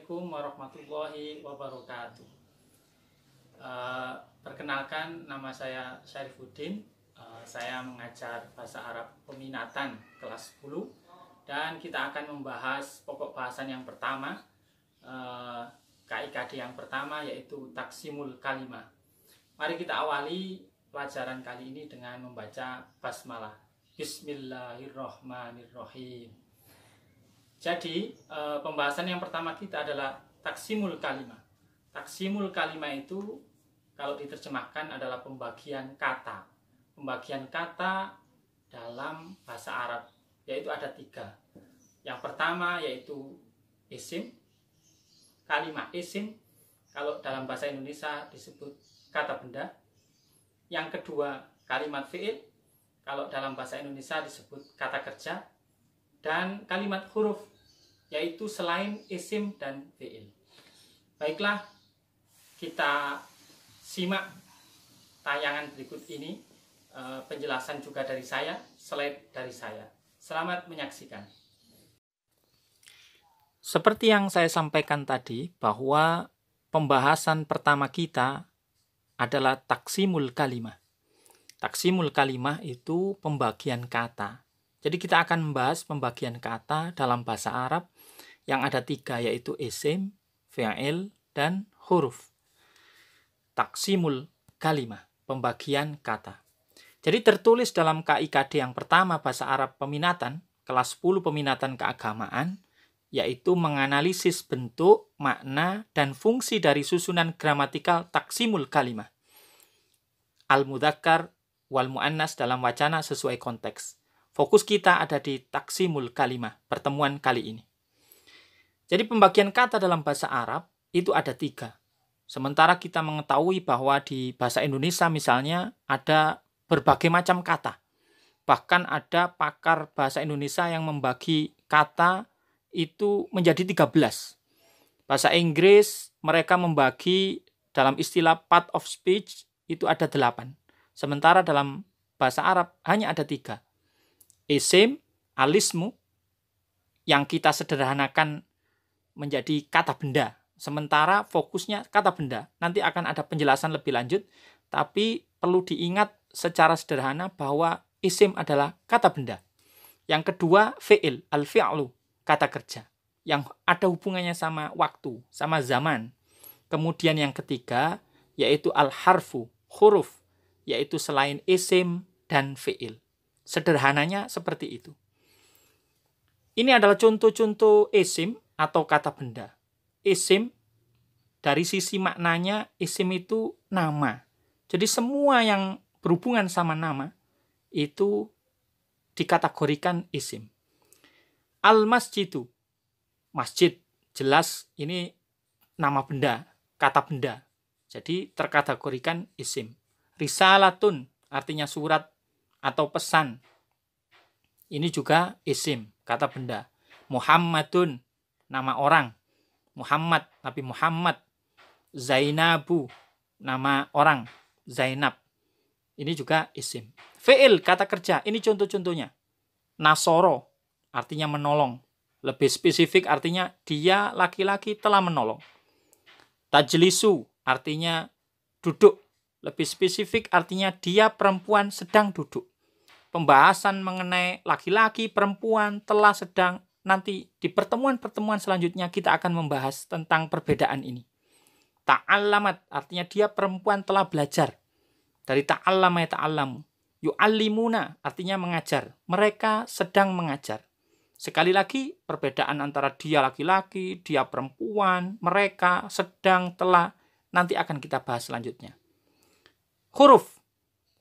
Assalamualaikum warahmatullahi wabarakatuh. Perkenalkan, nama saya Syarifuddin. Saya mengajar bahasa Arab peminatan kelas 10 dan kita akan membahas pokok bahasan yang pertama, KIKD yang pertama, yaitu taksimul kalimah. Mari kita awali pelajaran kali ini dengan membaca basmalah. Bismillahirrahmanirrahim. Jadi pembahasan yang pertama kita adalah taksimul kalimah. Taksimul kalimah itu kalau diterjemahkan adalah pembagian kata. Pembagian kata dalam bahasa Arab yaitu ada 3. Yang pertama yaitu isim. Kalimah isim kalau dalam bahasa Indonesia disebut kata benda. Yang kedua kalimat fi'il, kalau dalam bahasa Indonesia disebut kata kerja. Dan kalimat huruf, yaitu selain isim dan fi'il. Baiklah, kita simak tayangan berikut ini, penjelasan juga dari saya, slide dari saya. Selamat menyaksikan. Seperti yang saya sampaikan tadi, bahwa pembahasan pertama kita adalah taksimul kalimah. Taksimul kalimah itu pembagian kata. Jadi kita akan membahas pembagian kata dalam bahasa Arab yang ada 3, yaitu isim, fi'il, dan huruf. Taksimul kalimah, pembagian kata. Jadi tertulis dalam KIKD yang pertama bahasa Arab peminatan, kelas 10 peminatan keagamaan, yaitu menganalisis bentuk, makna, dan fungsi dari susunan gramatikal taksimul kalimah. Al-mudzakkar wal mu'annas dalam wacana sesuai konteks. Fokus kita ada di taksimul kalimah, pertemuan kali ini. Jadi pembagian kata dalam bahasa Arab itu ada 3. Sementara kita mengetahui bahwa di bahasa Indonesia misalnya ada berbagai macam kata. Bahkan ada pakar bahasa Indonesia yang membagi kata itu menjadi 13. Bahasa Inggris mereka membagi dalam istilah part of speech itu ada 8. Sementara dalam bahasa Arab hanya ada 3. Isim, alismu, yang kita sederhanakan menjadi kata benda. Sementara fokusnya kata benda. Nanti akan ada penjelasan lebih lanjut, tapi perlu diingat secara sederhana bahwa isim adalah kata benda. Yang kedua, fi'il, al-fi'lu, kata kerja, yang ada hubungannya sama waktu, sama zaman. Kemudian yang ketiga, yaitu al-harfu, huruf, yaitu selain isim dan fi'il. Sederhananya seperti itu. Ini adalah contoh-contoh isim atau kata benda. Isim, dari sisi maknanya, isim itu nama. Jadi semua yang berhubungan sama nama, itu dikategorikan isim. Al-masjidu, masjid, jelas ini nama benda, kata benda. Jadi terkategorikan isim. Risalatun, artinya surat atau pesan. Ini juga isim, kata benda. Muhammadun, nama orang. Muhammad, Nabi Muhammad. Zainabu, nama orang. Zainab. Ini juga isim. Fi'il, kata kerja. Ini contoh-contohnya. Nasoro, artinya menolong. Lebih spesifik artinya dia laki-laki telah menolong. Tajlisu, artinya duduk. Lebih spesifik artinya dia perempuan sedang duduk. Pembahasan mengenai laki-laki, perempuan, telah, sedang, nanti di pertemuan-pertemuan selanjutnya kita akan membahas tentang perbedaan ini. Ta'allamat, artinya dia perempuan telah belajar. Dari ta'allama ya ta'allamu. Yu'allimuna, artinya mengajar. Mereka sedang mengajar. Sekali lagi, perbedaan antara dia laki-laki, dia perempuan, mereka, sedang, telah, nanti akan kita bahas selanjutnya. Huruf.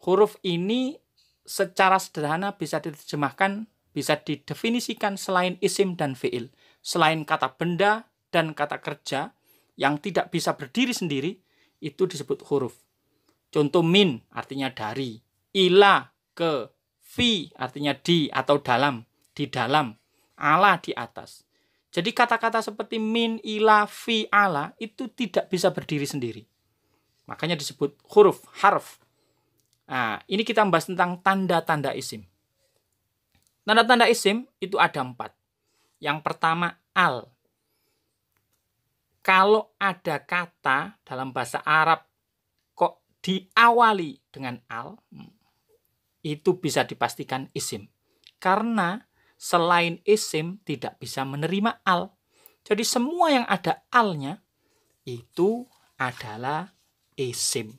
Huruf ini secara sederhana bisa diterjemahkan, bisa didefinisikan selain isim dan fi'il. Selain kata benda dan kata kerja yang tidak bisa berdiri sendiri, itu disebut huruf. Contoh min artinya dari, ila, ke, fi artinya di atau dalam, di dalam, ala di atas. Jadi kata-kata seperti min, ila, fi, ala itu tidak bisa berdiri sendiri. Makanya disebut huruf, harf. Nah, ini kita membahas tentang tanda-tanda isim. Tanda-tanda isim itu ada 4. Yang pertama, al. kalau ada kata dalam bahasa Arab kok diawali dengan al, itu bisa dipastikan isim. Karena selain isim tidak bisa menerima al. Jadi semua yang ada alnya itu adalah isim.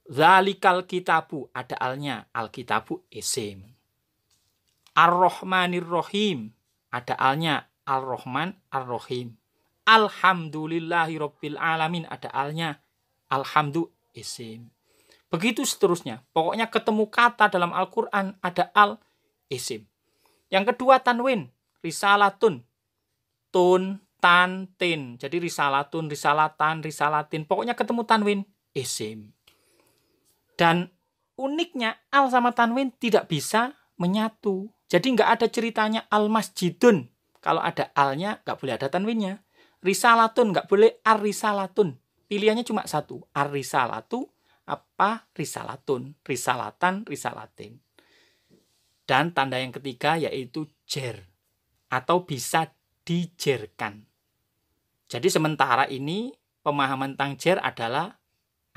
Zalikal kitabu, ada alnya, al-kitabu isim. Ar-Rahmanir Rahim, ada alnya, Ar-Rahman Ar-Rahim. Alhamdulillahi Rabbil Alamin, ada alnya, alhamdu isim. Begitu seterusnya. Pokoknya ketemu kata dalam Al-Quran ada al, isim. Yang kedua tanwin, risalatun, tun, tan, tin. Jadi risalatun, risalatan, risalatin. Pokoknya ketemu tanwin, isim. Dan uniknya al sama tanwin tidak bisa menyatu. Jadi nggak ada ceritanya al-masjidun. Kalau ada alnya nggak boleh ada tanwinnya. Risalatun nggak boleh ar-risalatun. Pilihannya cuma satu, ar-risalatu apa risalatun, risalatan, risalatin. Dan tanda yang ketiga yaitu jer atau bisa dijerkan. Jadi sementara ini pemahaman tentang jer adalah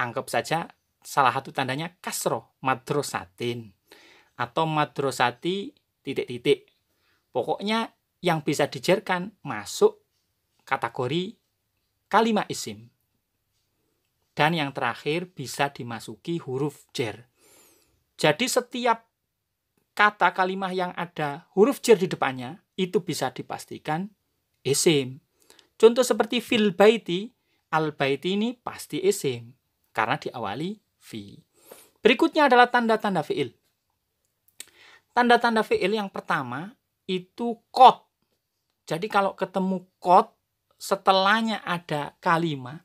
anggap saja salah satu tandanya kasroh, madrosatin atau madrosati titik-titik. Pokoknya yang bisa dijerkan masuk kategori kalimat isim. Dan yang terakhir bisa dimasuki huruf jer. Jadi setiap kata kalimat yang ada huruf jer di depannya itu bisa dipastikan isim. Contoh seperti fil baiti, al baiti ini pasti isim karena diawali fi. Berikutnya adalah tanda-tanda fi'il. Tanda-tanda fi'il yang pertama itu qad. Jadi kalau ketemu qad setelahnya ada kalimat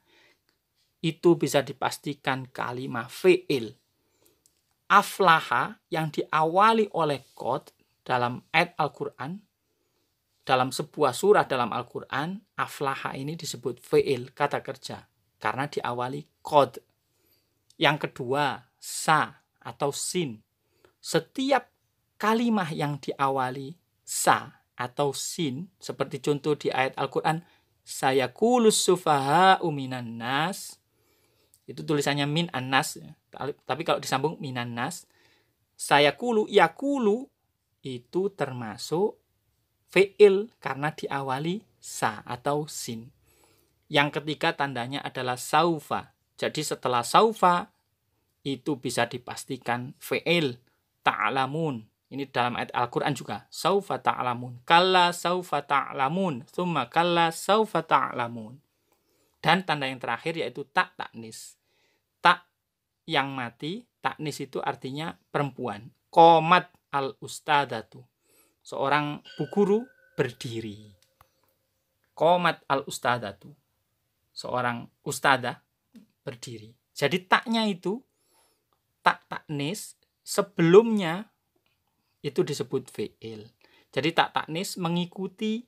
itu bisa dipastikan kalimat fi'il. Aflaha yang diawali oleh qad dalam ayat Al-Quran, dalam sebuah surah dalam Al-Quran, aflaha ini disebut fi'il, kata kerja, karena diawali qad. Yang kedua, sa atau sin. Setiap kalimat yang diawali sa atau sin, seperti contoh di ayat Al-Quran, sayakulus sufaha'u minan nas, itu tulisannya min annas, tapi kalau disambung minan nas, sayakulu, yakulu, itu termasuk fi'il karena diawali sa atau sin. Yang ketiga tandanya adalah saufa. Jadi setelah saufa itu bisa dipastikan fi'il ta'lamun. Ini dalam ayat Al-Quran juga. Saufa ta'lamun. Kalla saufa ta'lamun. Tsumma kalla saufa ta'lamun. Dan tanda yang terakhir yaitu tak taknis. Tak yang mati, taknis itu artinya perempuan. Qomat al-ustadatu. Seorang bu guru berdiri. Qomat al-ustadatu. Seorang ustadah berdiri. Jadi taknya itu tak taknis, sebelumnya itu disebut fi'il. Jadi tak taknis mengikuti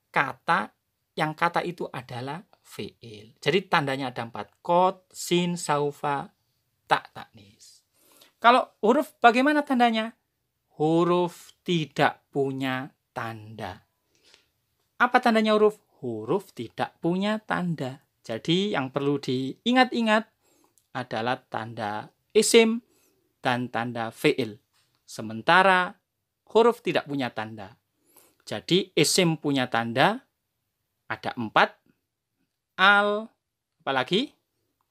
kata yang kata itu adalah fi'il. Jadi tandanya ada 4. Qad, sin, saufa, tak taknis. Kalau huruf bagaimana tandanya? Huruf tidak punya tanda. Apa tandanya huruf? Huruf tidak punya tanda. Jadi yang perlu diingat-ingat adalah tanda isim dan tanda fi'il. Sementara huruf tidak punya tanda. Jadi isim punya tanda ada 4. Al, apalagi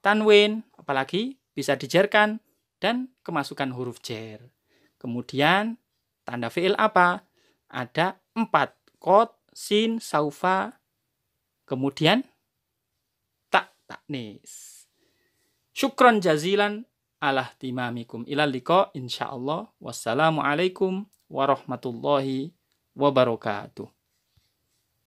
tanwin, apalagi bisa dijerkan dan kemasukan huruf jer. Kemudian tanda fi'il apa? Ada 4. Qad, sin, saufa, kemudian tak taknis. Syukran jazilan ala ihtimamikum. Ilal liqa insyaallah. Wassalamualaikum warahmatullahi wabarakatuh.